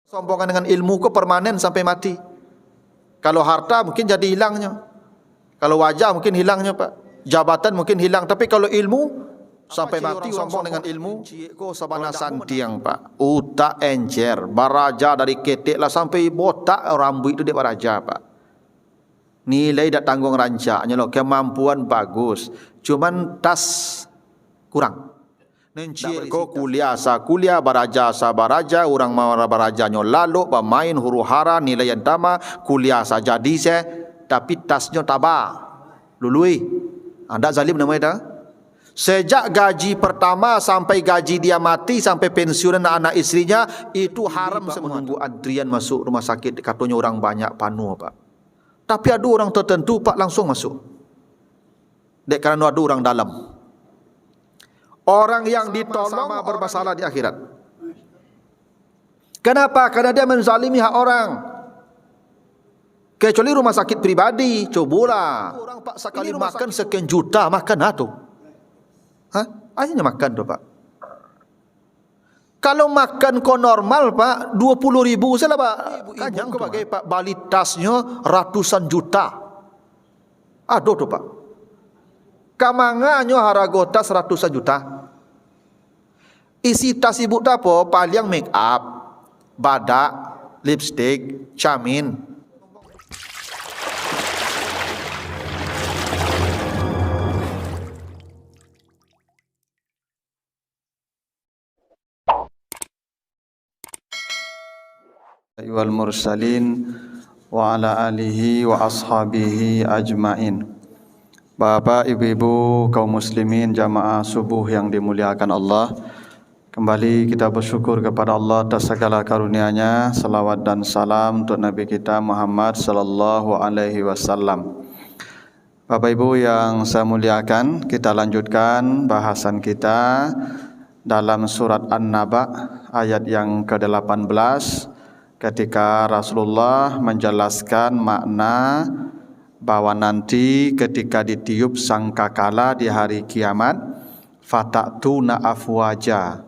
Sombongan dengan ilmu ke permanen sampai mati. Kalau harta mungkin jadi hilangnya. Kalau wajah mungkin hilangnya, Pak. Jabatan mungkin hilang. Tapi kalau ilmu sampai mati sombong dengan ilmu. Ko sabana santiang, Pak. Utak encer, baraja dari ketek lah sampai botak rambut itu dia baraja, Pak. Nilai dak tanggung rancaknya loh, kemampuan bagus. Cuman tas kurang. Nencik ko kuliah baraja orang mawara barajanya lalu pemain huru hara nilai yang tama kuliah saja jadi se tapi tasnya tabah lului anda zalim namanya dah. Sejak gaji pertama sampai gaji dia mati sampai pensiun anak istrinya itu haram semua. Menunggu antrian masuk rumah sakit katanya orang banyak penuh, Pak. Tapi ada orang tertentu Pak langsung masuk. Dek kerana ada orang dalam. Orang yang ditolong bermasalah di akhirat. Kenapa? Karena dia menzalimi hak orang. Kecuali rumah sakit pribadi, cobalah. Orang Pak sekali makan sekian juta makan tu. Hah? Akhirnya makan tu, Pak. Kalau makan ko normal, Pak, 20.000 salah, Pak. Kanyang ko pakai Pak bali tasnya ratusan juta. Aduh tu, Pak. Kamanganyo harago tas ratusan juta. Isi tas ibu tapo paling make up, badak, lipstick, camin. Wal mursalin wa ala alihi wa ashabihi ajmain. Bapak, ibu-ibu, kaum muslimin, jamaah subuh yang dimuliakan Allah. Kembali kita bersyukur kepada Allah atas segala karunia-Nya. Salawat dan salam untuk Nabi kita Muhammad sallallahu alaihi wasallam. Bapak Ibu yang saya muliakan, kita lanjutkan bahasan kita dalam surat An-Naba ayat yang ke-18 ketika Rasulullah menjelaskan makna bahwa nanti ketika ditiup sangkakala di hari kiamat, fatatuna afwaja,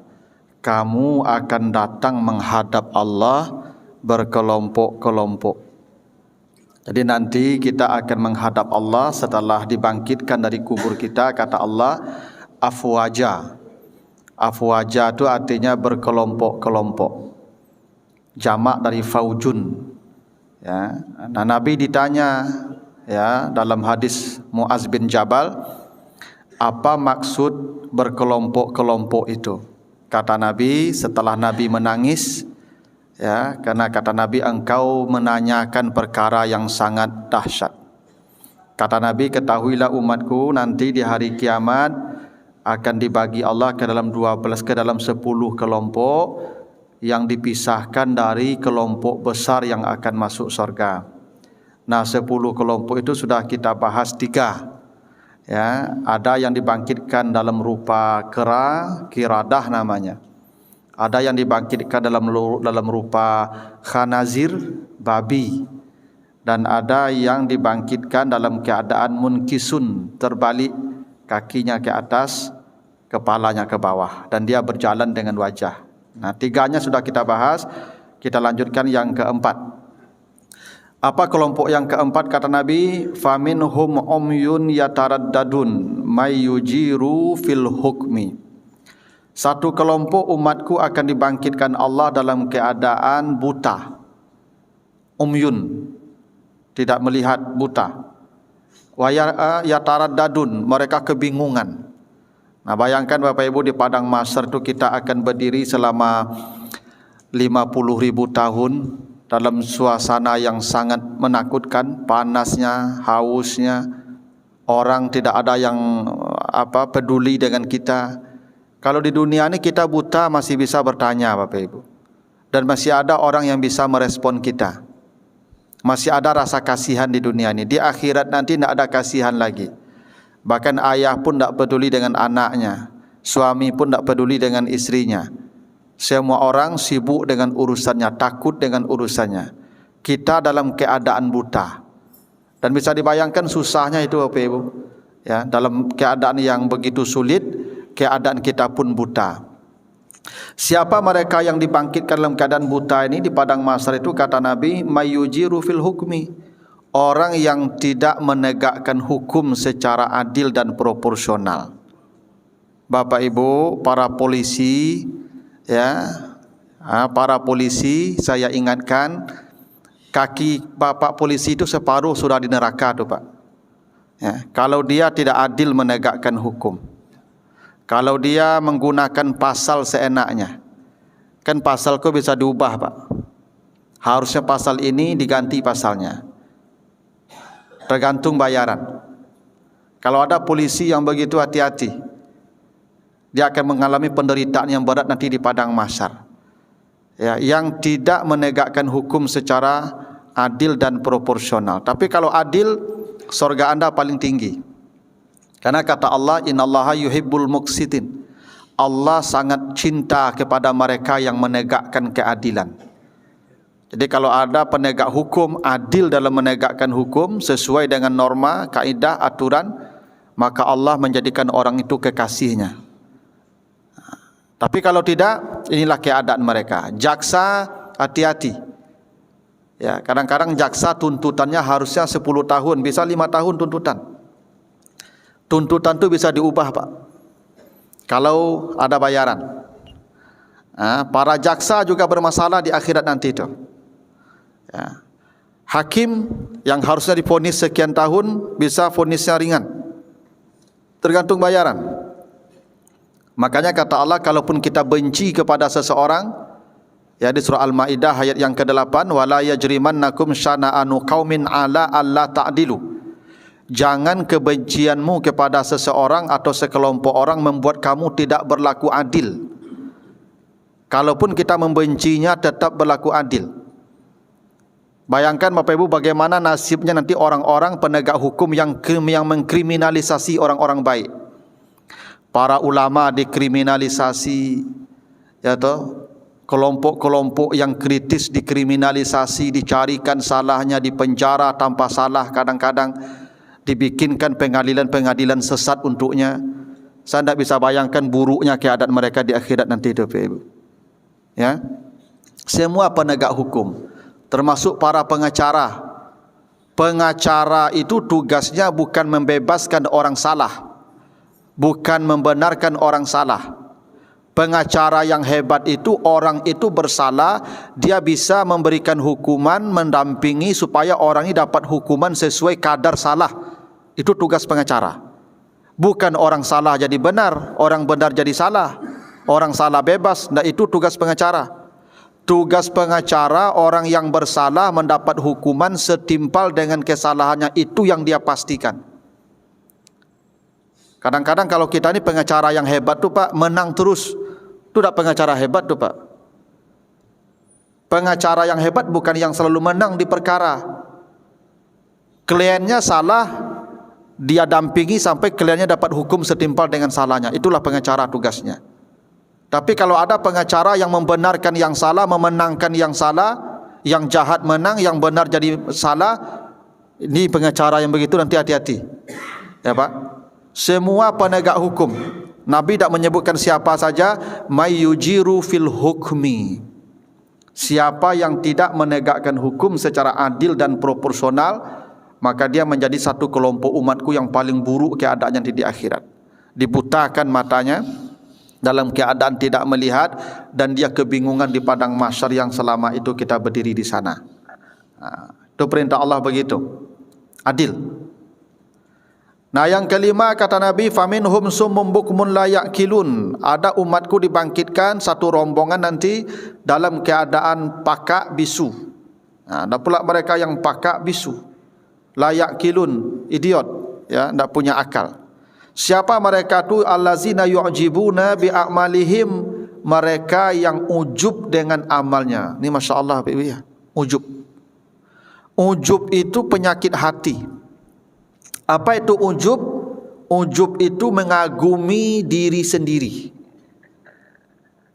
kamu akan datang menghadap Allah berkelompok-kelompok. Jadi nanti kita akan menghadap Allah setelah dibangkitkan dari kubur kita, kata Allah, afwaja. Afwaja itu artinya berkelompok-kelompok. Jamak dari faujun. Ya, nah, Nabi ditanya ya dalam hadis Muaz bin Jabal, apa maksud berkelompok-kelompok itu? Kata Nabi setelah Nabi menangis, ya, karena kata Nabi engkau menanyakan perkara yang sangat dahsyat. Kata Nabi, ketahuilah umatku nanti di hari kiamat akan dibagi Allah ke dalam 10 kelompok yang dipisahkan dari kelompok besar yang akan masuk surga. Nah, 10 kelompok itu sudah kita bahas 3. Ya, ada yang dibangkitkan dalam rupa kera, kiradah namanya. Ada yang dibangkitkan dalam rupa khanazir, babi. Dan ada yang dibangkitkan dalam keadaan munkisun, terbalik kakinya ke atas, kepalanya ke bawah, dan dia berjalan dengan wajah. Nah, 3-nya sudah kita bahas. Kita lanjutkan yang keempat. Apa kelompok yang keempat? Kata Nabi, faminhum umyun yataraddadun may yujiru fil hukmi. Satu kelompok umatku akan dibangkitkan Allah dalam keadaan buta. Umyun, tidak melihat, buta. Wa yataraddadun, mereka kebingungan. Nah, bayangkan Bapak Ibu, di padang mahsyar itu kita akan berdiri selama 50.000 tahun dalam suasana yang sangat menakutkan, panasnya, hausnya. Orang tidak ada yang peduli dengan kita. Kalau di dunia ini kita buta masih bisa bertanya, Bapak Ibu. Dan masih ada orang yang bisa merespon kita. Masih ada rasa kasihan di dunia ini. Di akhirat nanti tidak ada kasihan lagi. Bahkan ayah pun tidak peduli dengan anaknya. Suami pun tidak peduli dengan istrinya. Semua orang sibuk dengan urusannya, takut dengan urusannya. Kita dalam keadaan buta. Dan bisa dibayangkan susahnya itu, Bapak Ibu. Ya, dalam keadaan yang begitu sulit, keadaan kita pun buta. Siapa mereka yang dibangkitkan dalam keadaan buta ini di padang mahsyar itu, kata Nabi, mayyujiru fil hukmi, orang yang tidak menegakkan hukum secara adil dan proporsional. Bapak Ibu, para polisi, ya, para polisi, saya ingatkan, kaki bapak polisi itu separuh sudah di neraka tuh Pak. Ya, kalau dia tidak adil menegakkan hukum, kalau dia menggunakan pasal seenaknya, kan pasalku bisa diubah Pak. Harusnya pasal ini diganti pasalnya, tergantung bayaran. Kalau ada polisi yang begitu hati-hati, dia akan mengalami penderitaan yang berat nanti di padang mahsyar. Ya, yang tidak menegakkan hukum secara adil dan proporsional. Tapi kalau adil, surga anda paling tinggi. Karena kata Allah, innallaha yuhibbul muqsitin. Allah sangat cinta kepada mereka yang menegakkan keadilan. Jadi kalau ada penegak hukum adil dalam menegakkan hukum sesuai dengan norma, kaidah, aturan, maka Allah menjadikan orang itu kekasihnya. Tapi kalau tidak, inilah keadaan mereka. Jaksa hati-hati. Ya, kadang-kadang jaksa tuntutannya harusnya 10 tahun, bisa 5 tahun tuntutan. Tuntutan itu bisa diubah Pak, kalau ada bayaran. Para jaksa juga bermasalah di akhirat nanti itu. Ya. Hakim yang harusnya divonis sekian tahun, bisa vonisnya ringan, tergantung bayaran. Makanya kata Allah, kalaupun kita benci kepada seseorang, ya di surah Al-Maidah ayat yang ke-8, wala yajrimannakum syana'anu qaumin ala alla ta'dilu. Jangan kebencianmu kepada seseorang atau sekelompok orang membuat kamu tidak berlaku adil. Kalaupun kita membencinya, tetap berlaku adil. Bayangkan Bapak Ibu bagaimana nasibnya nanti orang-orang penegak hukum yang mengkriminalisasi orang-orang baik. Para ulama dikriminalisasi, ya toh, kelompok-kelompok yang kritis dikriminalisasi, dicarikan salahnya, dipenjara tanpa salah, kadang-kadang dibikinkan pengadilan-pengadilan sesat untuknya. Saya tidak bisa bayangkan buruknya keadaan mereka di akhirat nanti itu, Bapak Ibu. Ya, semua penegak hukum, termasuk para pengacara. Pengacara itu tugasnya bukan membebaskan orang salah, bukan membenarkan orang salah. Pengacara yang hebat itu, orang itu bersalah, dia bisa memberikan hukuman, mendampingi supaya orang ini dapat hukuman sesuai kadar salah. Itu tugas pengacara. Bukan orang salah jadi benar, orang benar jadi salah, orang salah bebas. Nah, itu tugas pengacara. Tugas pengacara, orang yang bersalah mendapat hukuman setimpal dengan kesalahannya, itu yang dia pastikan. Kadang-kadang kalau kita ini pengacara yang hebat tuh Pak, menang terus. Itu tak pengacara hebat tuh Pak. Pengacara yang hebat bukan yang selalu menang di perkara. Kliennya salah, dia dampingi sampai kliennya dapat hukum setimpal dengan salahnya. Itulah pengacara tugasnya. Tapi kalau ada pengacara yang membenarkan yang salah, memenangkan yang salah, yang jahat menang, yang benar jadi salah, ini pengacara yang begitu nanti hati-hati. Ya Pak. Semua penegak hukum, Nabi tidak menyebutkan siapa saja, mayyujiru fil hukmi. Siapa yang tidak menegakkan hukum secara adil dan proporsional, maka dia menjadi satu kelompok umatku yang paling buruk keadaannya di akhirat. Dibutakan matanya, dalam keadaan tidak melihat, dan dia kebingungan di padang mahsyar yang selama itu kita berdiri di sana. Itu perintah Allah begitu, adil. Nah, yang kelima kata Nabi, faminhum summum bukmun la ya'kilun. Ada umatku dibangkitkan satu rombongan nanti dalam keadaan pakak bisu. Ada pula mereka yang pakak bisu, la ya'kilun, idiot, ya, tidak punya akal. Siapa mereka tu? Allazina yu'jibuna bi a'malihim, mereka yang ujub dengan amalnya. Ini Masya Allah, ya, ujub. Ujub itu penyakit hati. Apa itu ujub? Ujub itu mengagumi diri sendiri.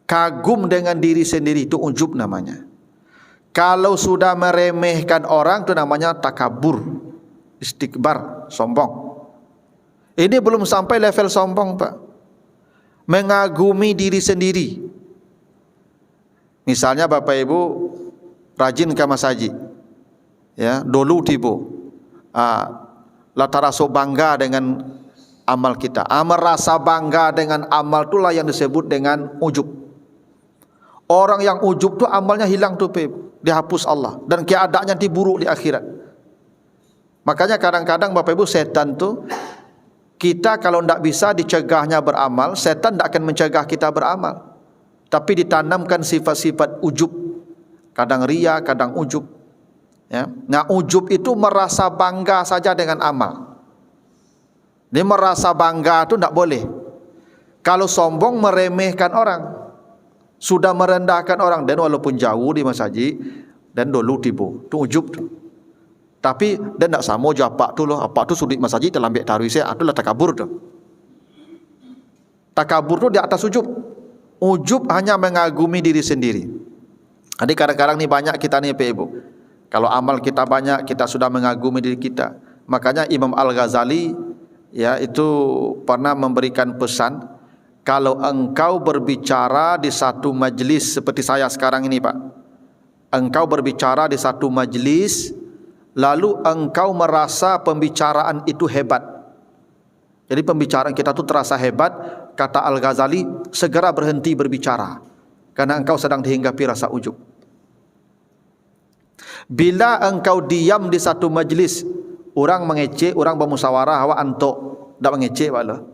Kagum dengan diri sendiri, itu ujub namanya. Kalau sudah meremehkan orang, itu namanya takabur, istikbar, sombong. Ini belum sampai level sombong Pak. Mengagumi diri sendiri. Misalnya Bapak Ibu rajin ke masjid, ya, dulu tibu, lataraso bangga dengan amal kita. Merasa bangga dengan amal itulah yang disebut dengan ujub. Orang yang ujub tu amalnya hilang tu, dihapus Allah dan keadaannya diburuk di akhirat. Makanya kadang-kadang Bapak Ibu setan tu, kita kalau tidak bisa dicegahnya beramal, setan tidak akan mencegah kita beramal. Tapi ditanamkan sifat-sifat ujub, kadang ria, kadang ujub. Ya. Nah, ujub itu merasa bangga saja dengan amal. Dia merasa bangga itu tidak boleh. Kalau sombong meremehkan orang, sudah merendahkan orang, dan walaupun jauh di masjid dan dulu tibu, itu ujub tu. Tapi dia tidak sama je apa tu loh, apa tu sudut masjid dalam ambil taruh saya, itulah takabur tu. Takabur tu di atas ujub. Ujub hanya mengagumi diri sendiri. Jadi kadang-kadang ni banyak kita ni Ibu, kalau amal kita banyak, kita sudah mengagumi diri kita. Makanya Imam Al-Ghazali, ya, itu pernah memberikan pesan, kalau engkau berbicara di satu majlis seperti saya sekarang ini Pak, engkau berbicara di satu majlis, lalu engkau merasa pembicaraan itu hebat. Jadi pembicaraan kita tu terasa hebat, kata Al-Ghazali, segera berhenti berbicara, karena engkau sedang dihinggapi rasa ujub. Bila engkau diam di satu majlis, orang mengecek, orang bermusyawarah, awak antok, tak mengecek wala.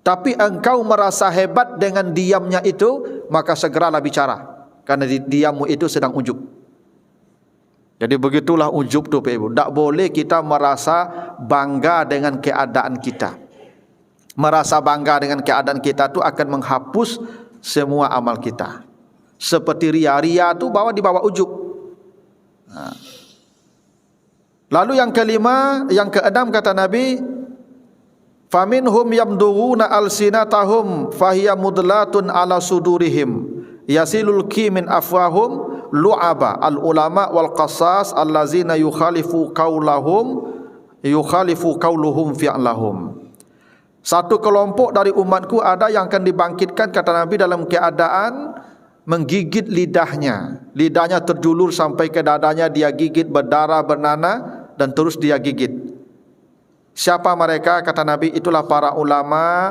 Tapi engkau merasa hebat dengan diamnya itu, maka segeralah bicara, karena diammu itu sedang ujub. Jadi begitulah ujub tu Ibu. Tak boleh kita merasa bangga dengan keadaan kita. Merasa bangga dengan keadaan kita tu akan menghapus semua amal kita. Seperti ria-ria tu di bawah ujub. Lalu yang kelima, yang keenam kata Nabi, faminhum yamdughuna alsinatahum fahiya mudlatun ala sudurihim yasilul ki min afwahum lu'aba al ulama wal qasas allazina yukhalifu qauluhum fi'lahum. Satu kelompok dari umatku ada yang akan dibangkitkan, kata Nabi, dalam keadaan menggigit lidahnya. Lidahnya terjulur sampai ke dadanya, dia gigit, berdarah, bernanah, dan terus dia gigit. Siapa mereka? Kata Nabi, itulah para ulama,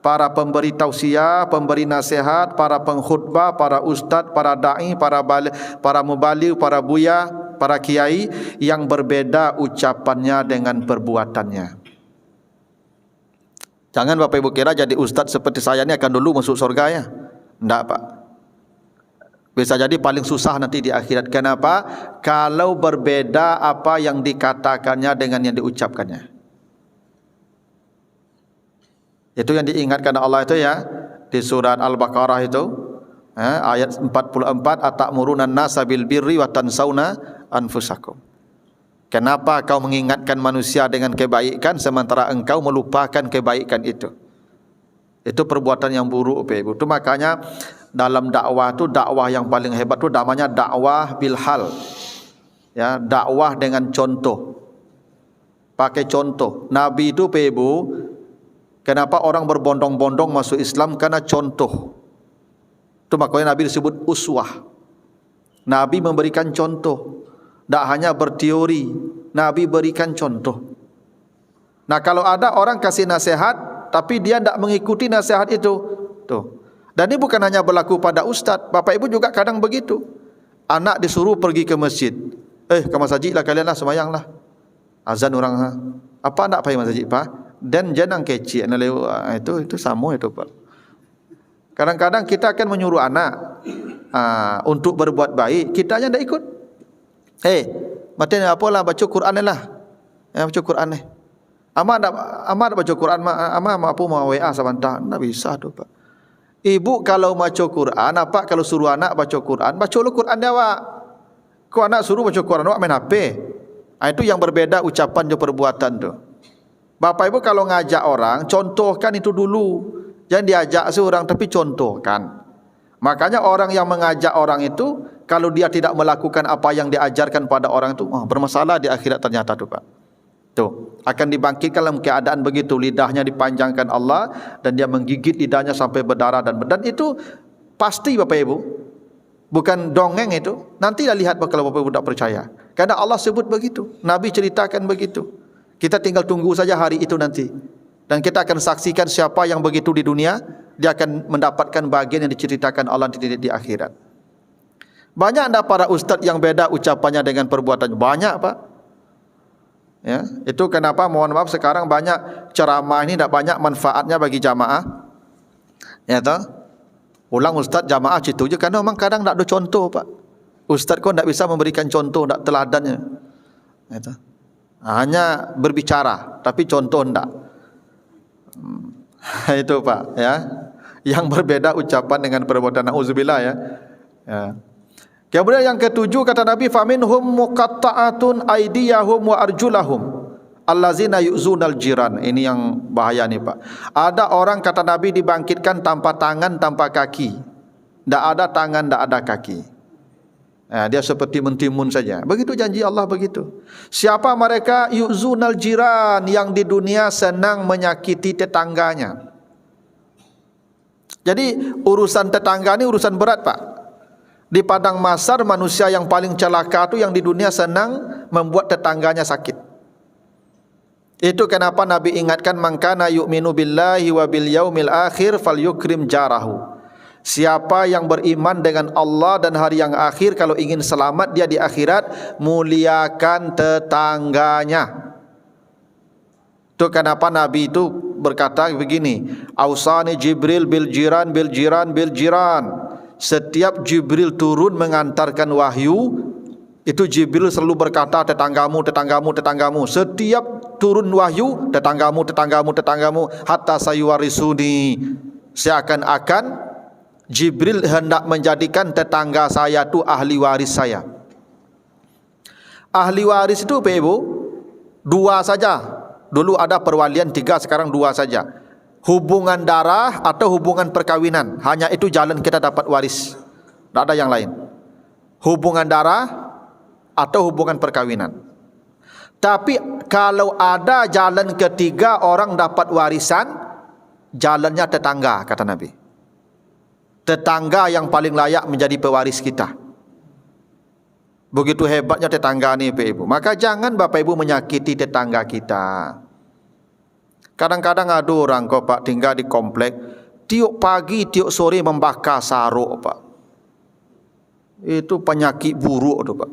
para pemberi tausiah, pemberi nasihat, para pengkhutbah, para ustaz, para da'i, para mubaligh, para buya, para kiai, yang berbeda ucapannya dengan perbuatannya. Jangan Bapak Ibu kira jadi ustaz seperti saya ini akan dulu masuk surga, ya. Tidak Pak. Bisa jadi paling susah nanti di akhirat. Kenapa? Kalau berbeda apa yang dikatakannya dengan yang diucapkannya. Itu yang diingatkan Allah itu, ya, di surat Al-Baqarah itu, ayat 44, atamuruna an-nasa bil birri wa tansawna anfusakum. Kenapa kau mengingatkan manusia dengan kebaikan sementara engkau melupakan kebaikan itu? Itu perbuatan yang buruk, Ibu. Itu makanya dalam dakwah itu, dakwah yang paling hebat itu namanya dakwah bilhal. Ya, dakwah dengan contoh. Pakai contoh. Nabi itu, Ibu, kenapa orang berbondong-bondong masuk Islam? Karena contoh. Itu makanya Nabi disebut uswah. Nabi memberikan contoh. Tak hanya berteori, Nabi berikan contoh. Nah, kalau ada orang kasih nasihat tapi dia tidak mengikuti nasihat itu, tuh. Dan ini bukan hanya berlaku pada ustaz, Bapak Ibu juga kadang begitu. Anak disuruh pergi ke masjid, ke masjid lah kalian lah, semayang lah. Azan orang, apa nak pergi masjid Pak? Dan jangan kecil, itu sama itu Pak. Kadang-kadang kita akan menyuruh anak untuk berbuat baik, kita aja tidak ikut. Mati apalah baca Quran lah. Baca Quran ni. Amak baca Quran, amak apa mau WA sebentar. Tak bisa tu Pak. Ibu kalau baca Quran, apa kalau suruh anak baca Quran, baca lu Quran dia awak. Kau anak suruh baca Quran awak main HP. Itu yang berbeda ucapan dan perbuatan tu. Bapak Ibu kalau ngajak orang, contohkan itu dulu. Jangan diajak seorang tapi contohkan. Makanya orang yang mengajak orang itu, kalau dia tidak melakukan apa yang diajarkan pada orang itu, bermasalah di akhirat ternyata tu Pak. Tuh, akan dibangkitkan dalam keadaan begitu, lidahnya dipanjangkan Allah dan dia menggigit lidahnya sampai berdarah dan itu pasti Bapak Ibu. Bukan dongeng itu. Nanti dah lihat kalau Bapak Ibu tak percaya. Karena Allah sebut begitu. Nabi ceritakan begitu. Kita tinggal tunggu saja hari itu nanti. Dan kita akan saksikan siapa yang begitu di dunia, dia akan mendapatkan bagian yang diceritakan Allah di akhirat. Banyak anda para ustaz yang beda ucapannya dengan perbuatannya. Banyak Pak. Ya, itu kenapa mohon maaf sekarang banyak ceramah ini tidak banyak manfaatnya bagi jamaah. Ya toh? Ulang ustaz jamaah situ je karena memang kadang tak ada contoh Pak. Ustaz kau tak bisa memberikan contoh, tak teladannya. Itu. Hanya berbicara tapi contoh tak. Itu Pak ya. Yang berbeda ucapan dengan perbuatan, auzubillah ya. Ya. Kemudian yang ketujuh kata Nabi, faminhum muqatta'atun aydiyahum wa arjulahum allazina yu'zunal jiran. Ini yang bahaya nih Pak. Ada orang kata Nabi dibangkitkan tanpa tangan, tanpa kaki. Tak ada tangan, tak ada kaki. Dia seperti mentimun saja. Begitu janji Allah begitu. Siapa mereka? Yu'zunal jiran, yang di dunia senang menyakiti tetangganya. Jadi urusan tetangga ini urusan berat Pak. Di padang mahsyar manusia yang paling celaka itu yang di dunia senang membuat tetangganya sakit. Itu kenapa Nabi ingatkan, man kana yu'minu billahi wa bil yaumil akhir falyukrim jarahu. Siapa yang beriman dengan Allah dan hari yang akhir, kalau ingin selamat dia di akhirat, muliakan tetangganya. Itu kenapa Nabi itu berkata begini, ausani Jibril bil jiran bil jiran bil jiran. Setiap Jibril turun mengantarkan wahyu, itu Jibril selalu berkata, tetanggamu, tetanggamu, tetanggamu. Setiap turun wahyu, tetanggamu, tetanggamu, tetanggamu, hatta sayuwarisuni. Seakan-akan Jibril hendak menjadikan tetangga saya itu ahli waris saya. Ahli waris itu Pak Ibu, dua saja. Dulu ada perwalian tiga, sekarang dua saja. Hubungan darah atau hubungan perkawinan, hanya itu jalan kita dapat waris. Tak ada yang lain. Hubungan darah atau hubungan perkawinan. Tapi kalau ada jalan ketiga orang dapat warisan, jalannya tetangga kata Nabi. Tetangga yang paling layak menjadi pewaris kita. Begitu hebatnya tetangga ni Pak Ibu. Maka jangan Bapak Ibu menyakiti tetangga kita. Kadang-kadang ada orang kok Pak tinggal di komplek, tiap pagi tiap sore membakar saruk Pak. Itu penyakit buruk tu Pak.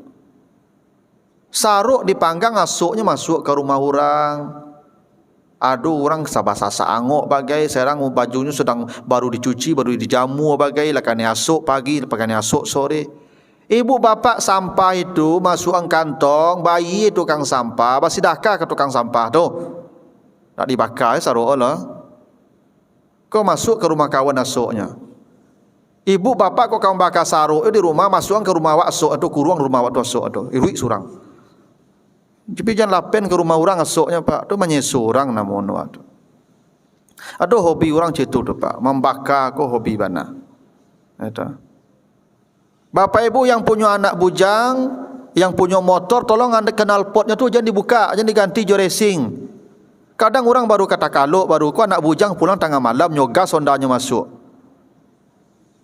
Saruk dipanggang, asuknya masuk ke rumah orang. Ada orang sabah-sasa angok bagai, serang bajunya sedang baru dicuci, baru dijamu bagai, lakani asuk pagi, lakani asuk sore. Ibu bapak sampah itu masuk kantong, bayi tukang sampah, basidakah ke tukang sampah tu. Tak dibakar saruk lah. Kau masuk ke rumah kawan asuknya. Ibu bapak kau kawan bakar saruk di rumah, masuk ke rumah awak asuk atau kurung rumah awak tu asuk atau iruik surang. Tapi jangan lapen ke rumah orang asuknya Pak. Tu menyesu orang namun tu. Ada hobi orang situ tu Pak, membakar ko hobi bana. Itu. Bapak Ibu yang punya anak bujang, yang punya motor, tolong anda kenal potnya tu jangan dibuka, jangan diganti jo racing. Kadang orang baru kata kalau baru ko anak bujang pulang tengah malam nyogas hondanya masuk.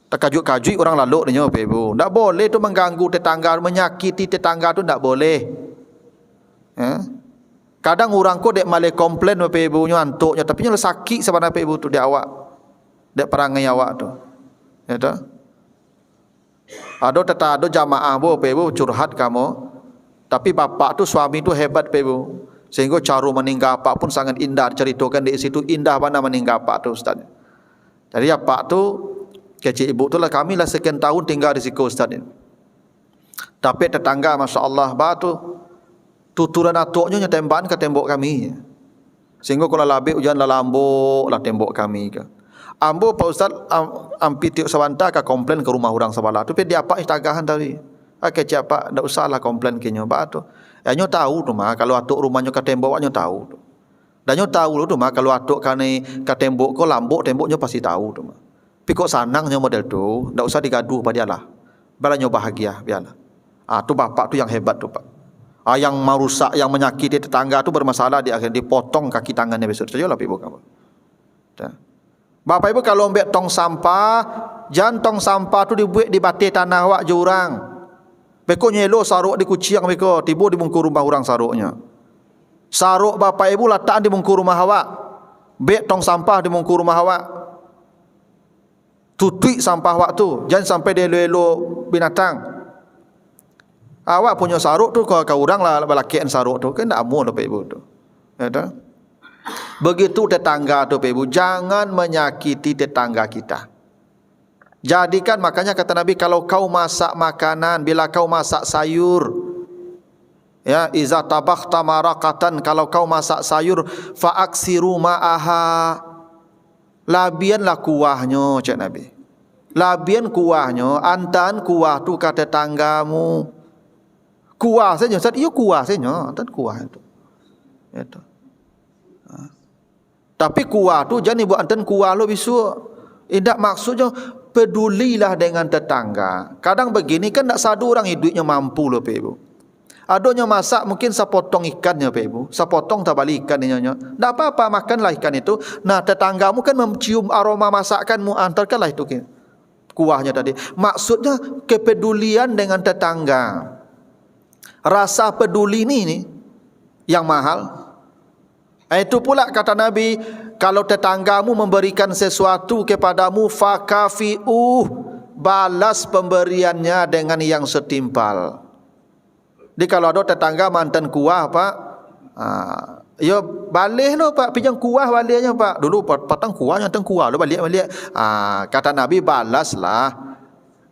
Terkajut-kajut orang lalu dia Bapak Ibu. Tak boleh tu mengganggu tetangga, menyakiti tetangga tu tak boleh. Ya. Kadang orang ko dek malah komplain Bapak Ibu nya antuknya, tapi nya sakit sebenarnya Bapak Ibu tu dia awak. Dek perangai awak tu. Ya tu. Ada jamaah Bapak Ibu curhat kamu. Tapi bapak tu suami tu hebat Bapak Ibu. Sehingga cara meninggal pak pun sangat indah, ceritakan di situ indah mana meninggal pak tu Ustaz. Jadi pak tu kecik ibu tu lah, kami lah sekian tahun tinggal di situ Ustaz ini. Tapi tetangga masya-Allah batu tuturan atuknya tembakan ke tembok kami. Sehingga kalau labik hujan lah lambuk lah tembok kami ke. Ambo Pak Ustaz ampi tiuk sawanta ka komplain ke rumah orang sebelah tu, tapi dia apa istagahan tadi. Kecik pak tak usahlah komplain kenyo batu. Nyo tahu tu mah kalau atuk rumahnya ke tembok nyo tahu tu. Dan nyo tahu tu mah kalau atuk kane ke tembok ko lambuk temboknya pasti tahu tu mah. Tapi kok sanangnya model tu, ndak usah digaduh pada dialah. Balanyo bahagia biarlah. Tu bapak tu yang hebat tu Pak. Yang merusak, yang menyakiti tetangga tu bermasalah di akhir dipotong kaki tangannya besok sajalah Ibu kamu. Bapak Ibu kalau ambil tong sampah, jangan tong sampah tu dibuat di batai tanah awak jurang. Beko nyelo saruk di kuciang beko, tiba di bungkur rumah orang saruknya. Saruk Bapak Ibu letak di bungkur rumah awak. Bek tong sampah di bungkur rumah awak. Tutui sampah awak tu, jangan sampai dia elo binatang. Awak punya saruk tu kau orang lah balakian saruk tu, kan tak amun Bapak Ibu tu. Ya tak? Begitu tetangga tu Bapak Ibu, jangan menyakiti tetangga kita. Jadikan, makanya kata Nabi, kalau kau masak makanan, bila kau masak sayur, ya, iza tabakhta maraqatan, kalau kau masak sayur, fa aksiru ma'aha, labianlah kuahnya, cak Nabi. Labian kuahnya, antan kuah tu kata tetanggamu. Kuah saja, Ustaz, iya kuah saja, antan kuah itu. Itu. Tapi kuah tu jangan buat antan kuah lo bisu. Tidak maksudnya pedulilah dengan tetangga. Kadang begini kan tak sadu orang hidupnya mampu loh Pak Ibu. Adanya masak mungkin sepotong ikannya Pak Ibu. Sepotong tak balik ikannya. Tak apa-apa, makanlah ikan itu. Nah tetanggamu kan mencium aroma masakanmu, antarkanlah itu kuahnya tadi. Maksudnya kepedulian dengan tetangga. Rasa peduli ini yang mahal. Itu pula kata Nabi, kalau tetanggamu memberikan sesuatu kepadamu, fakafi'uh, balas pemberiannya dengan yang setimpal. Jadi kalau ada tetangga mantan kuah Pak, ya balik lo Pak, pinjam kuah baliknya Pak. Dulu patang kuahnya, tang kuah lo balik. Kata Nabi, balaslah.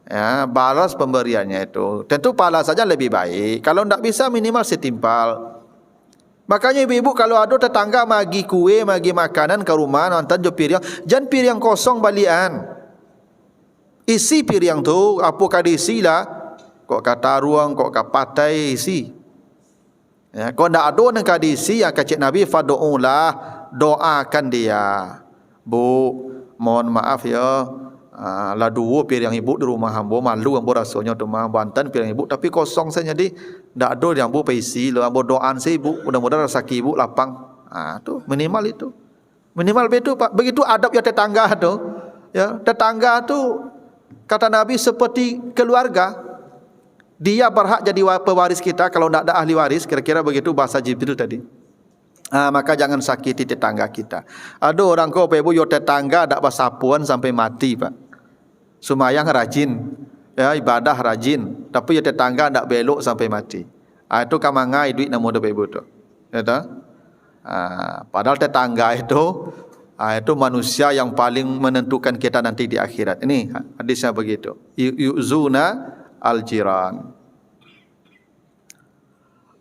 Ya, balas pemberiannya itu. Tentu balas saja lebih baik. Kalau tidak bisa minimal setimpal. Makanya ibu-ibu kalau ada tetangga magi kue, magi makanan ke rumah, nonton jo piring, jangan piring kosong balian. Isi piring tu, apa kad isi lah, kok kata ruang, kok kapatai isi. Ya, kalau tidak ada yang kad isi, yang kacik Nabi, fadu'ulah, doakan dia. Bu, mohon maaf ya, lah dua piring ibu di rumah hamba, malu hamba rasanya tu mah bantan piring ibu, tapi kosong saja jadi tak ada yang bu paisi lo, hamba doaan saya ibu, mudah-mudahan rezeki ibu lapang. Tu minimal itu, minimal begitu Pak. Begitu adab ya tetangga tu, ya tetangga tu kata Nabi seperti keluarga, dia berhak jadi pewaris kita kalau tidak ada ahli waris, kira-kira begitu bahasa Jibril tadi. Maka jangan sakiti tetangga kita. Ada orang kau Pak Ibu yo tetangga tak bersapuan sampai mati Pak. Sumayang rajin, ya ibadah rajin, tapi ya tetangga tak belok sampai mati. Itu kamangai duit namo Pak Ibu tu. Ya tak? Padahal tetangga itu manusia yang paling menentukan kita nanti di akhirat. Ini hadisnya begitu. Yu'zuna al-jiran.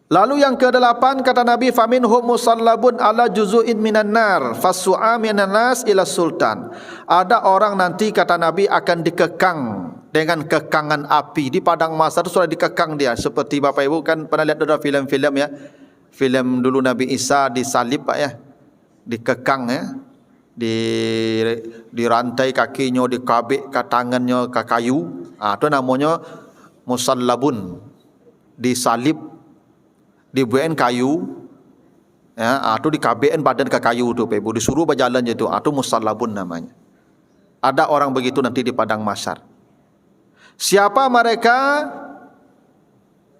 Lalu yang ke-8 kata Nabi, faminhum musallabun ala juzu'in minan nar fasu'a minan nas ila sultan. Ada orang nanti kata Nabi akan dikekang dengan kekangan api di padang mahsyar itu, sudah dikekang dia. Seperti Bapak Ibu kan pernah lihat ada filem-filem ya. Filem dulu Nabi Isa disalib Pak ya. Dikekang ya. Di rantai kakinya, dikabik ke tangannya ke kayu. Itu namanya musallabun. Disalib, dibuatin kayu, ya, atau dikabein badan ke kayu tu, Ibu, disuruh berjalan je tu, atau musallabun namanya. Ada orang begitu nanti di padang mahsyar. Siapa mereka?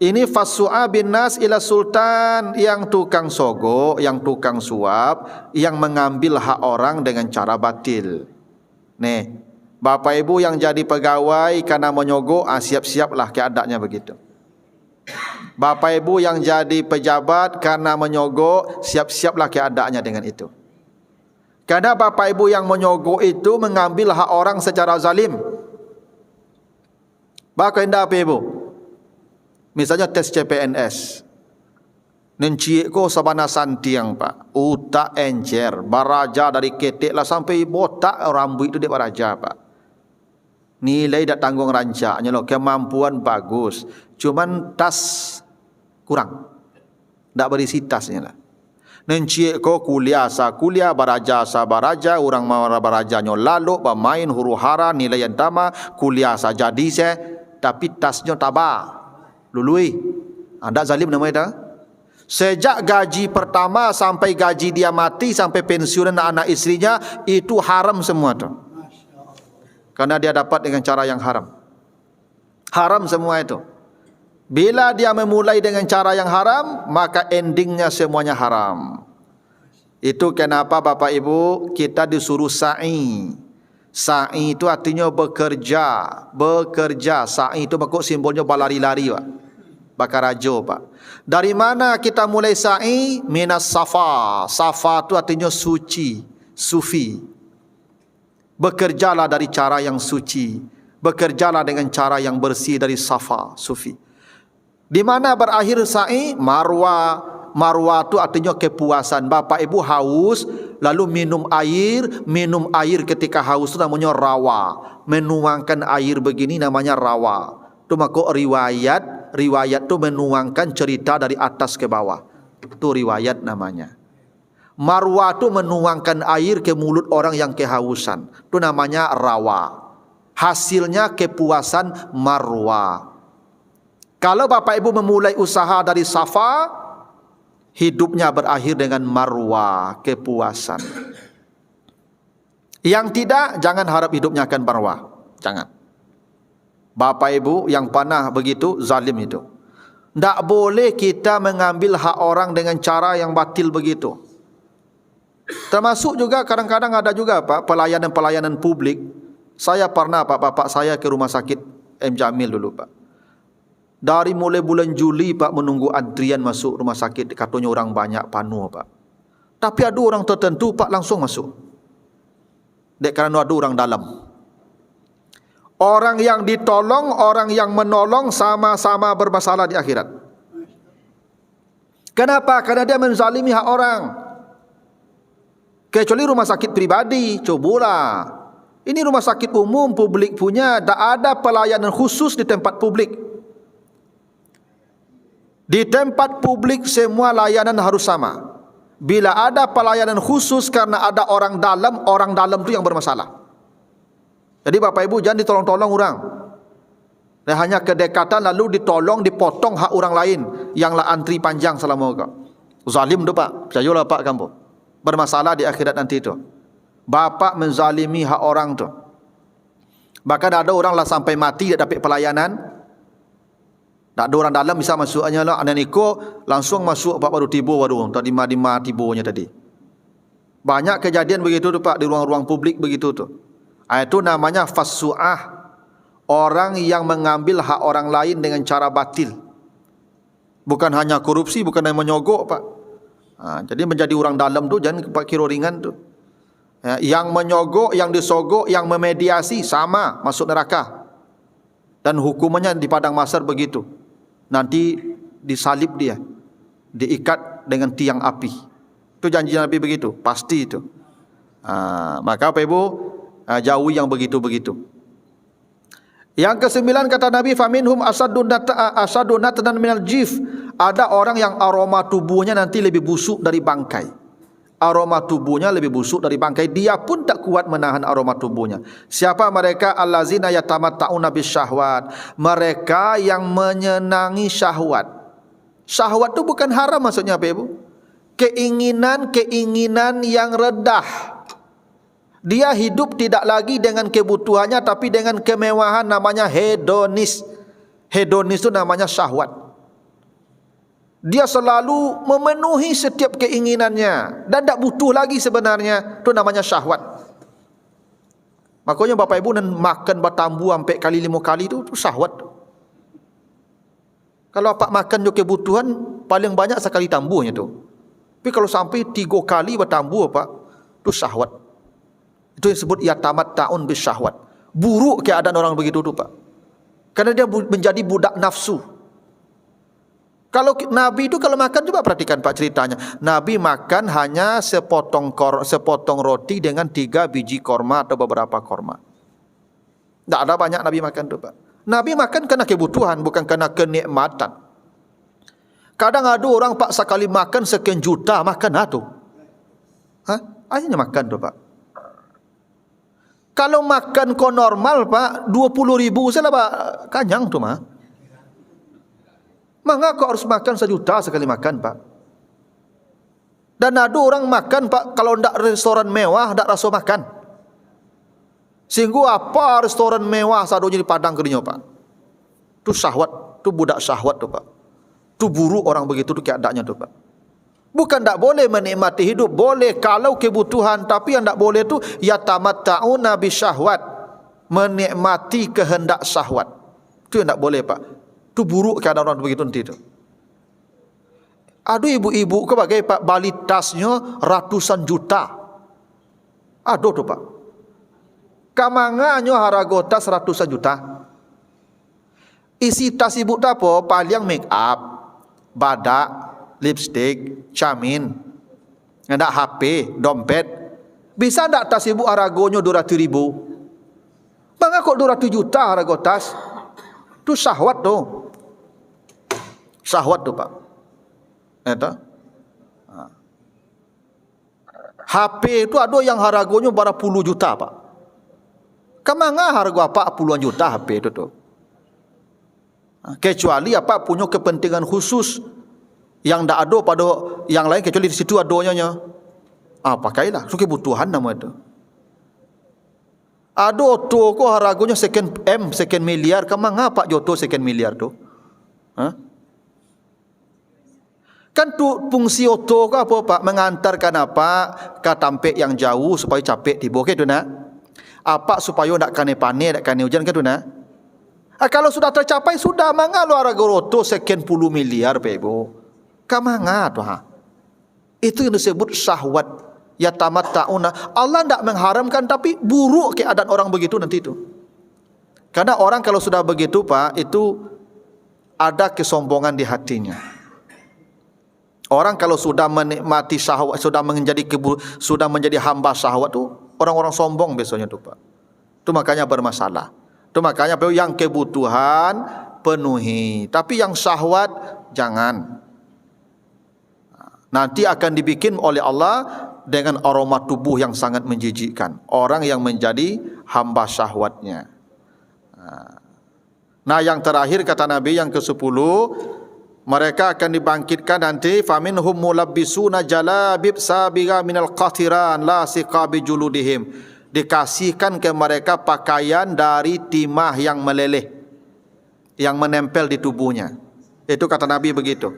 Ini fasu'a bin nas ila sultan, yang tukang sogok, yang tukang suap, yang mengambil hak orang dengan cara batil. Nih, Bapak Ibu yang jadi pegawai karena menyogok, siap-siaplah keadaannya begitu. Bapak Ibu yang jadi pejabat karena menyogok, siap-siaplah keadaannya dengan itu. Karena Bapak Ibu yang menyogok itu mengambil hak orang secara zalim. Bahkan Bapak Ibu, misalnya tes CPNS, nenciik ko sabana santiang Pak, utak encer, baraja dari ketek lah sampai botak rambut itu dia baraja Pak. Nilai dak tanggung rancaknya loh, kemampuan bagus, cuman tas kurang, dak berisi tasnya lah. Nenciik ko kuliah baraja sa baraja, orang mau barajanya lalu bermain huru hara nilai yang tama, kuliah saja jadi saya, tapi tasnya tabah, lului. Anda zalim namanya dah. Sejak gaji pertama sampai gaji dia mati, sampai pensiun anak istrinya, itu haram semua tu. Karena dia dapat dengan cara yang haram. Haram semua itu. Bila dia memulai dengan cara yang haram, maka endingnya semuanya haram. Itu kenapa Bapak Ibu kita disuruh sa'i. Sa'i itu artinya bekerja. Bekerja. Sa'i itu makuk simbolnya berlari-lari Pak. Bakar rajo Pak. Dari mana kita mulai sa'i? Minas safa. Safa itu artinya suci, sufi. Bekerjalah dari cara yang suci. Bekerjalah dengan cara yang bersih dari safa, sufi. Di mana berakhir sa'i? Marwah. Marwah itu artinya kepuasan. Bapak Ibu haus, lalu minum air ketika haus itu namanya rawa. Menuangkan air begini namanya rawa. Itu makuk riwayat itu menuangkan cerita dari atas ke bawah. Itu riwayat namanya. Marwah itu menuangkan air ke mulut orang yang kehausan. Itu namanya rawa. Hasilnya kepuasan marwah. Kalau Bapak Ibu memulai usaha dari safa, hidupnya berakhir dengan marwah, kepuasan. Yang tidak, jangan harap hidupnya akan marwah. Jangan. Bapak Ibu yang panah begitu, zalim itu. Tak boleh kita mengambil hak orang dengan cara yang batil begitu. Termasuk juga kadang-kadang ada juga Pak, pelayanan-pelayanan publik. Saya pernah Pak, bapak saya ke rumah sakit M. Jamil dulu Pak. Dari mulai bulan Juli Pak menunggu antrian masuk rumah sakit, katanya orang banyak penuh Pak. Tapi ada orang tertentu Pak langsung masuk. Dek kerana ada orang dalam. Orang yang ditolong, orang yang menolong sama-sama bermasalah di akhirat. Kenapa? Karena dia menzalimi hak orang. Kecuali rumah sakit pribadi, cobalah. Ini rumah sakit umum, publik punya, tak ada pelayanan khusus di tempat publik. Di tempat publik semua layanan harus sama. Bila ada pelayanan khusus karena ada orang dalam itu yang bermasalah. Jadi Bapak Ibu jangan ditolong-tolong orang. Dan hanya kedekatan lalu ditolong, dipotong hak orang lain yang lah antri panjang selama kau. Zalim tu Pak, percayalah Pak kamu. Bermasalah di akhirat nanti itu. Bapak menzalimi hak orang tu. Bahkan ada orang lah sampai mati tak dapat pelayanan. Tak ada orang dalam bisa masuknya lah. Anak niko langsung masuk Pak baru tiba baru. Tadi mah tibonya tadi. Banyak kejadian begitu tu Pak di ruang-ruang publik begitu tu. Itu namanya fasu'ah. Orang yang mengambil hak orang lain dengan cara batil. Bukan hanya korupsi, bukan hanya menyogok Pak. Jadi menjadi orang dalam tu jangan kira ringan tu. Yang menyogok, yang disogok, yang memediasi sama masuk neraka. Dan hukumannya di padang mahsyar begitu. Nanti disalib dia, diikat dengan tiang api. Itu janji Nabi begitu, pasti itu. Maka Bapak Ibu jauhi yang begitu-begitu. Yang kesembilan kata Nabi, faminhum asadun natnan minal jif. Ada orang yang aroma tubuhnya nanti lebih busuk dari bangkai. Aroma tubuhnya lebih busuk dari bangkai. Dia pun tak kuat menahan aroma tubuhnya. Siapa mereka? Allazina yatamatta'una bisyahwat. Mereka yang menyenangi syahwat. Syahwat itu bukan haram maksudnya Bapak Ibu. Keinginan yang rendah. Dia hidup tidak lagi dengan kebutuhannya tapi dengan kemewahan, namanya hedonis. Hedonis itu namanya syahwat. Dia selalu memenuhi setiap keinginannya dan tak butuh lagi sebenarnya. Itu namanya syahwat. Makanya Bapak Ibu makan bertambu sampai kali 5 kali itu syahwat. Kalau Pak makan je kebutuhan paling banyak sekali tambuhnya tu. Tapi kalau sampai 3 kali bertambu Pak, itu syahwat. Itu yang disebut yatamatta'un bisyahwat. Buruk keadaan orang begitu tu Pak. Karena dia menjadi budak nafsu. Kalau Nabi itu kalau makan, coba perhatikan Pak ceritanya. Nabi makan hanya sepotong roti dengan 3 biji korma atau beberapa korma. Tak ada banyak Nabi makan tu Pak. Nabi makan karena kebutuhan, bukan karena kenikmatan. Kadang ada orang Pak sekali makan sekian juta makan tu. Akhirnya makan tu Pak. Kalau makan kau normal Pak, 20.000 saja Pak, kanyang tu mah. Maka kau harus makan 1 juta sekali makan Pak. Dan ada orang makan Pak, kalau ndak restoran mewah ndak rasa makan. Sehingga apa restoran mewah sadonya di Padang kedinyo Pak. Tu syahwat, tu budak syahwat tu Pak. Tu buruk orang begitu tu keadaannya tu Pak. Bukan tak boleh menikmati hidup, boleh kalau kebutuhan, tapi yang tak boleh tu yatamatta'una bisyahwat, menikmati kehendak syahwat. Tu yang tak boleh Pak. Tu buruk keadaan orang begitu nanti tu. Ada ibu-ibu ke bagai Pak, bali tasnya ratusan juta. Ada tu Pak. Kamangannya harga tas ratusan juta. Isi tas ibu tu apa? Paling make up, badak, lipstick, camin, ada HP, dompet. Bisa tak tas ibu harganya 200.000? Bangga kok 200 juta harga tas? Tu syahwat tu. Syahwat tu Pak. Itu. HP itu ada yang harganya berapa puluh juta Pak. Kemana harga apa puluhan juta HP itu tu? Kecuali apa punya kepentingan khusus yang tak ada pada yang lain, kecuali di situ adanya. Pakailah, itu kebutuhan nama itu. Ada auto ko harganya sekian miliar, kemana Pak Joto sekian miliar tu? Kan tu fungsi auto ko apa Pak? Mengantarkan apa ke tempat yang jauh supaya capek tiba ke tu nak? Apa supaya tak kena panen, tak kena hujan ke tu nak? Kalau sudah tercapai sudah mangalo harga auto sekian puluh miliar Pak Ibu. Kamanga tu ha? Itu yang disebut syahwat. Yatamatta'una. Allah tidak mengharamkan, tapi buruk keadaan orang begitu nanti itu. Karena orang kalau sudah begitu Pak, itu ada kesombongan di hatinya. Orang kalau sudah menikmati syahwat, sudah menjadi hamba syahwat tu, orang-orang sombong biasanya tu Pak. Itu makanya bermasalah. Itu makanya yang kebutuhan penuhi, tapi yang syahwat jangan. Nanti akan dibikin oleh Allah dengan aroma tubuh yang sangat menjijikkan. Orang yang menjadi hamba syahwatnya. Nah yang terakhir kata Nabi yang ke-10, mereka akan dibangkitkan nanti, faminhum mulabbisuna jalabib sabiga minal qatiran la siqabi juludihim. Dikasihkan ke mereka pakaian dari timah yang meleleh, yang menempel di tubuhnya. Itu kata Nabi begitu.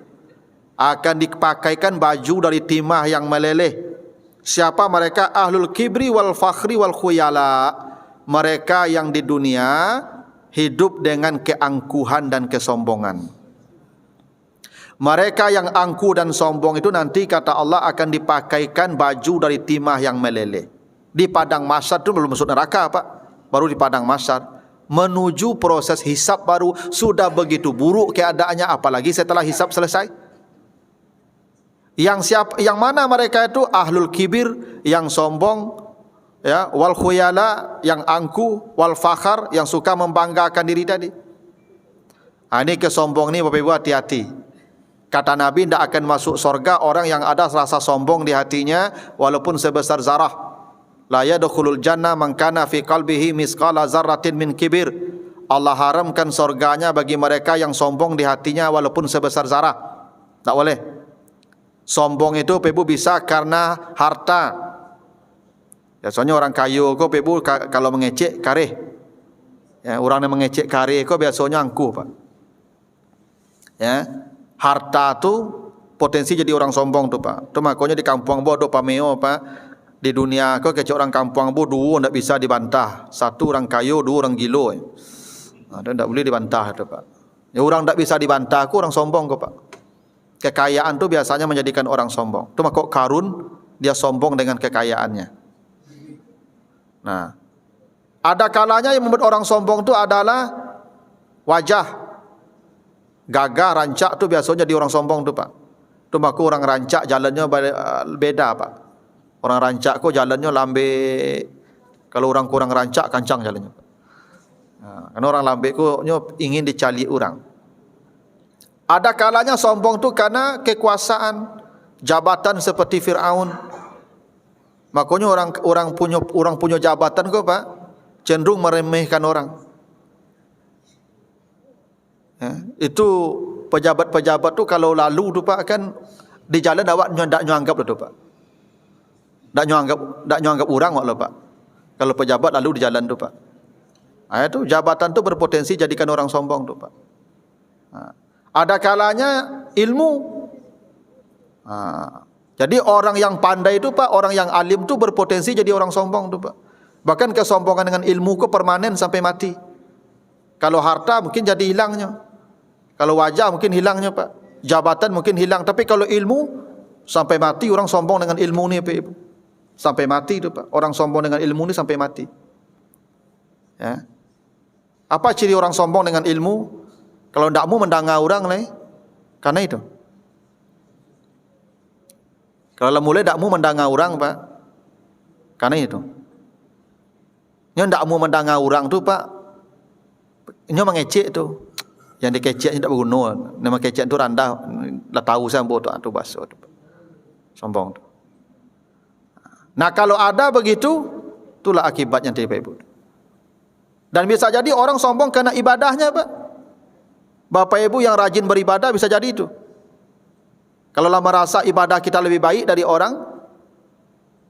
Akan dipakaikan baju dari timah yang meleleh. Siapa mereka? Ahlul kibri wal fakhri wal khuyala. Mereka yang di dunia hidup dengan keangkuhan dan kesombongan. Mereka yang angkuh dan sombong itu nanti kata Allah akan dipakaikan baju dari timah yang meleleh. Di padang mahsyar itu belum masuk neraka Pak, baru di padang mahsyar. Menuju proses hisab baru sudah begitu buruk keadaannya, apalagi setelah hisab selesai. Yang mana mereka itu? Ahlul kibir, yang sombong, ya, wal khuyala, yang angkuh, wal fakhar, yang suka membanggakan diri tadi. Ini kesombong ni Bapak Ibu hati-hati. Kata Nabi tidak akan masuk surga orang yang ada rasa sombong di hatinya walaupun sebesar zarah. La yadkhulul jannah man kana fi qalbihi misqala zarratin min kibir. Allah haramkan surganya bagi mereka yang sombong di hatinya walaupun sebesar zarah. Tak boleh. Sombong itu Ibu bisa karena harta. Biasanya orang kayu kau Ibu kalau mengecek kareh. Ya, orang yang mengecek kareh kau biasanya angkuh Pak. Ya, harta tu potensi jadi orang sombong tu Pak. Tu makanya di kampung bodoh pameo Pak. Di dunia kau kecek orang kampung bodoh dua ndak bisa dibantah. Satu orang kayu, dua orang gilo. Dan ndak boleh dibantah tu Pak. Ya, orang ndak bisa dibantah, aku orang sombong kau Pak. Kekayaan tu biasanya menjadikan orang sombong. Tu makok Karun dia sombong dengan kekayaannya. Nah, ada kalanya yang membuat orang sombong tu adalah wajah gagah rancak tu biasanya jadi orang sombong tu Pak. Tu makok orang rancak jalannya beda Pak. Orang rancak ko jalannya lambe. Kalau orang kurang rancak kancang jalannya Pak. Nah, karena orang lambe ko ingin dicali orang. Ada kalanya sombong tu karena kekuasaan, jabatan seperti Firaun. Makanya orang punya jabatan kok Pak cenderung meremehkan orang. Ya, itu pejabat-pejabat tu kalau lalu tu Pak kan Di jalan awak tak anggap tu Pak. Tak anggap orang awak Pak. Kalau pejabat lalu di jalan tu Pak. Itu jabatan tu berpotensi jadikan orang sombong tu Pak. Ada kalanya ilmu. Jadi orang yang pandai itu Pak, orang yang alim tu berpotensi jadi orang sombong tu Pak. Bahkan kesombongan dengan ilmu ke permanen sampai mati. Kalau harta mungkin jadi hilangnya. Kalau wajah mungkin hilangnya Pak. Jabatan mungkin hilang. Tapi kalau ilmu sampai mati orang sombong dengan ilmu ni Pak Ibu. Sampai mati tu Pak. Orang sombong dengan ilmu ni sampai mati. Ya. Apa ciri orang sombong dengan ilmu? Kalau tidak mau mendengar orang ni, karena itu. Kalau mulai tidak mau mendengar orang Pak, karena itu. Yang tidak mau mendengar orang tu Pak, ini mengecek tu. Yang dikecek tidak berguna. Nama kecek tu rendah, dah tahu saya buat tu basuh tu. Sombong tu. Nah kalau ada begitu, itulah akibatnya tidak baik. Dan bisa jadi orang sombong kerana ibadahnya Pak. Bapak Ibu yang rajin beribadah bisa jadi itu. Kalau lah merasa ibadah kita lebih baik dari orang,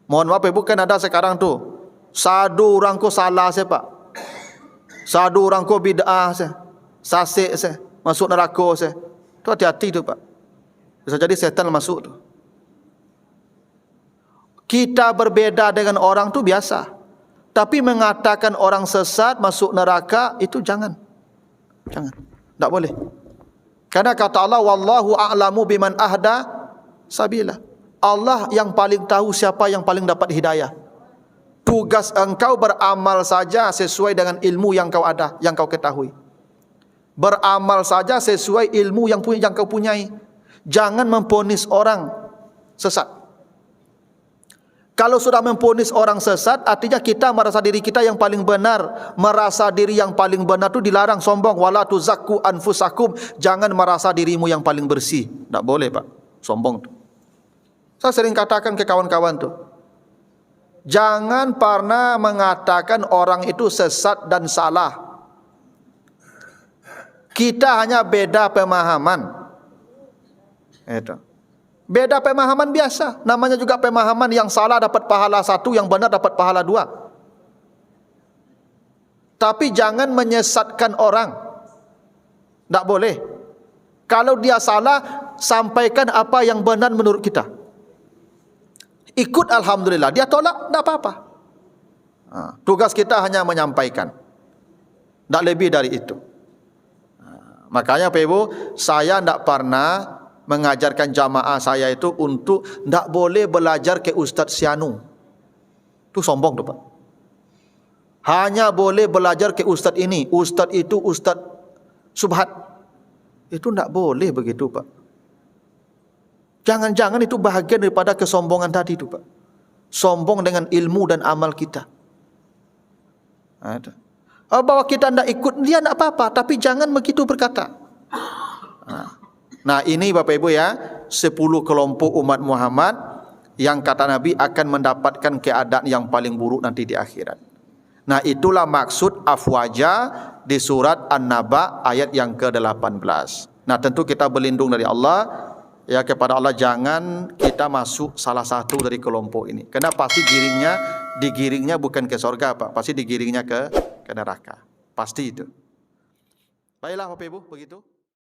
mohon maaf Ibu, kan ada sekarang tu sadu orang ko salah saya Pak. Sadu orang ko bid'ah saya. Sasik saya, masuk neraka saya. Tu hati-hati tu Pak. Bisa jadi setan masuk tu. Kita berbeda dengan orang tu biasa. Tapi mengatakan orang sesat masuk neraka itu jangan. Jangan. Tak boleh. Karena kata Allah, wallahu a'lamu biman ahda sabila. Allah yang paling tahu siapa yang paling dapat hidayah. Tugas engkau beramal saja sesuai dengan ilmu yang kau ada, yang kau ketahui. Beramal saja sesuai ilmu yang kau punyai. Jangan memponis orang sesat. Kalau sudah memponis orang sesat, artinya kita merasa diri kita yang paling benar. Merasa diri yang paling benar itu dilarang sombong. Wala tuzakku anfusakum. Jangan merasa dirimu yang paling bersih. Tak boleh Pak. Sombong tu. Saya sering katakan ke kawan-kawan tu. Jangan pernah mengatakan orang itu sesat dan salah. Kita hanya beda pemahaman. Itu. Beda pemahaman biasa. Namanya juga pemahaman yang salah dapat pahala satu, yang benar dapat pahala dua. Tapi jangan menyesatkan orang. Tak boleh. Kalau dia salah, sampaikan apa yang benar menurut kita. Ikut alhamdulillah. Dia tolak, tak apa-apa. Tugas kita hanya menyampaikan. Tak lebih dari itu. Makanya Pak Ibu, saya tak pernah mengajarkan jamaah saya itu untuk tak boleh belajar ke Ustaz Sianu. Itu sombong tu Pak. Hanya boleh belajar ke Ustaz ini, Ustaz itu, Ustaz Subhat. Itu tak boleh begitu Pak. Jangan-jangan itu bahagian daripada kesombongan tadi tu Pak. Sombong dengan ilmu dan amal kita. Bahwa kita tidak ikut dia tidak apa-apa, tapi jangan begitu berkata. Nah ini Bapak Ibu ya, 10 kelompok umat Muhammad yang kata Nabi akan mendapatkan keadaan yang paling buruk nanti di akhirat. Nah itulah maksud afwaja di surat An-Naba ayat yang ke-18. Nah tentu kita berlindung dari Allah, ya kepada Allah jangan kita masuk salah satu dari kelompok ini. Karena pasti digiringnya bukan ke surga Pak, pasti digiringnya ke neraka. Pasti itu. Baiklah Bapak Ibu, begitu.